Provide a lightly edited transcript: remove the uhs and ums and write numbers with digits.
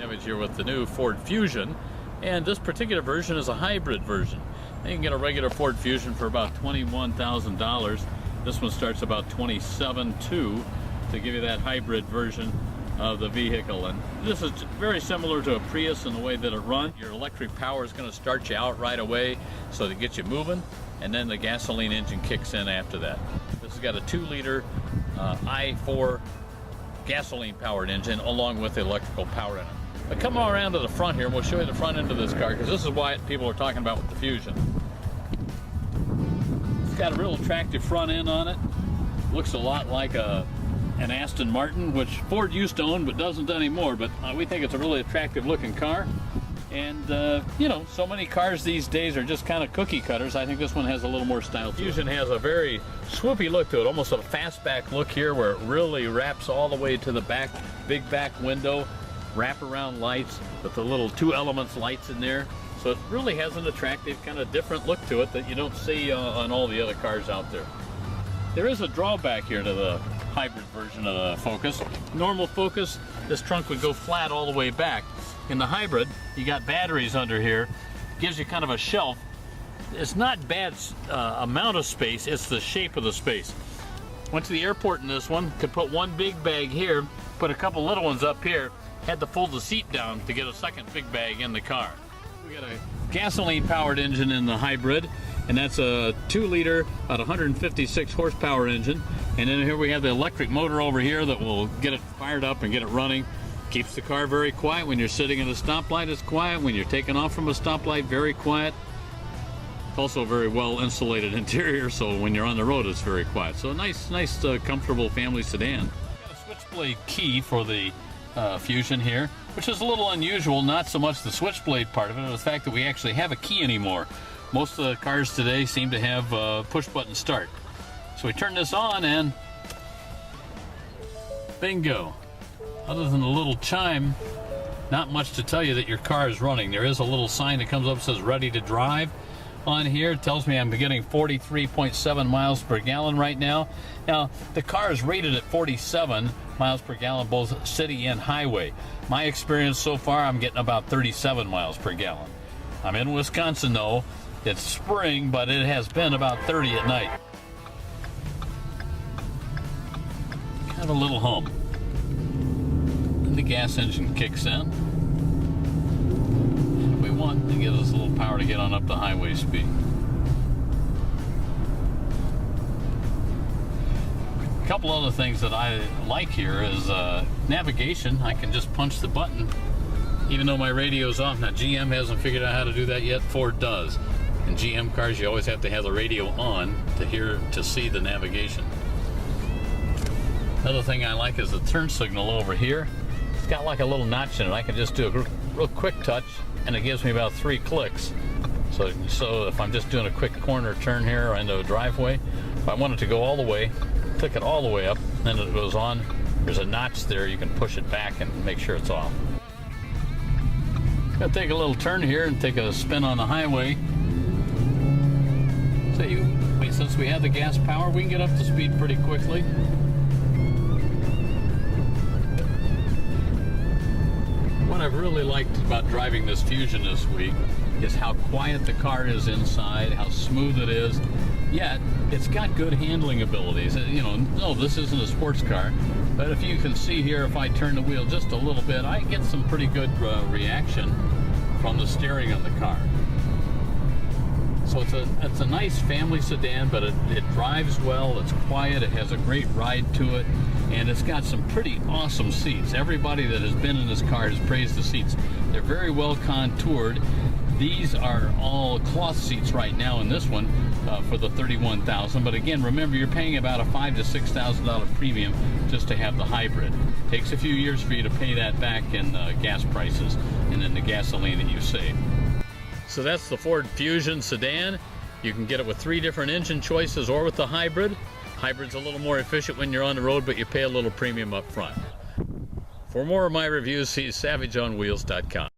Savage here with the new Ford Fusion, and this particular version is a hybrid version. You can get a regular Ford Fusion for about $21,000. This one starts about $27,200 to give you that hybrid version of the vehicle. And this is very similar to a Prius in the way that it runs. Your electric power is going to start you out right away so to get you moving, and then the gasoline engine kicks in after that. This has got a 2-liter i4 gasoline powered engine along with the electrical power in it. But come on around to the front here and we'll show you the front end of this car, because this is why people are talking about with the Fusion. It's got a real attractive front end on it. Looks a lot like an Aston Martin, which Ford used to own but doesn't anymore, but we think it's a really attractive looking car. And you know, so many cars these days are just kind of cookie cutters. I think this one has a little more style to it. Fusion has a very swoopy look to it, almost a fastback look here, where it really wraps all the way to the back, big back window, wraparound lights with the little 2 elements lights in there. So it really has an attractive kind of different look to it that you don't see on all the other cars out there. There is a drawback here to the hybrid version of the Focus. Normal Focus, this trunk would go flat all the way back. In the hybrid, you got batteries under here, gives you kind of a shelf. It's not bad amount of space, it's the shape of the space. Went to the airport in this one, could put one big bag here, put a couple little ones up here, had to fold the seat down to get a second big bag in the car. We got a gasoline powered engine in the hybrid, and that's a 2-liter, about 156 horsepower engine. And then here we have the electric motor over here that will get it fired up and get it running. Keeps the car very quiet. When you're sitting at a stoplight, it's quiet. When you're taking off from a stoplight, very quiet. Also very well insulated interior, so when you're on the road, it's very quiet. So a nice, comfortable family sedan. Got a switchblade key for the Fusion here, which is a little unusual. Not so much the switchblade part of it, but the fact that we actually have a key anymore. Most of the cars today seem to have push button start. So we turn this on and bingo. Other than a little chime, not much to tell you that your car is running. There is a little sign that comes up that says ready to drive on here. It tells me I'm getting 43.7 miles per gallon right now. Now, the car is rated at 47 miles per gallon, both city and highway. My experience so far, I'm getting about 37 miles per gallon. I'm in Wisconsin though. It's spring, but it has been about 30 at night. Have a little hum. And the gas engine kicks in. If we want, it gives us a little power to get on up to highway speed. A couple other things that I like here is navigation. I can just punch the button even though my radio's off. Now GM hasn't figured out how to do that yet. Ford does. In GM cars, you always have to have the radio on to see the navigation. Another thing I like is the turn signal over here. It's got like a little notch in it. I can just do a real quick touch, and it gives me about 3 clicks. So if I'm just doing a quick corner turn here into a driveway, if I want it to go all the way, click it all the way up, then it goes on. There's a notch there. You can push it back and make sure it's off. Gonna take a little turn here and take a spin on the highway. Since we have the gas power, we can get up to speed pretty quickly. What I've really liked about driving this Fusion this week is how quiet the car is inside, how smooth it is, yet it's got good handling abilities. You know, no, this isn't a sports car, but if you can see here, if I turn the wheel just a little bit, I get some pretty good reaction from the steering on the car. So it's a nice family sedan, but it drives well, it's quiet, it has a great ride to it, and it's got some pretty awesome seats. Everybody that has been in this car has praised the seats. They're very well contoured. These are all cloth seats right now in this one for the $31,000. But again, remember, you're paying about a $5,000 to $6,000 premium just to have the hybrid. Takes a few years for you to pay that back in gas prices and in the gasoline that you save. So that's the Ford Fusion sedan. You can get it with 3 different engine choices or with the hybrid. Hybrid's a little more efficient when you're on the road, but you pay a little premium up front. For more of my reviews, see savageonwheels.com.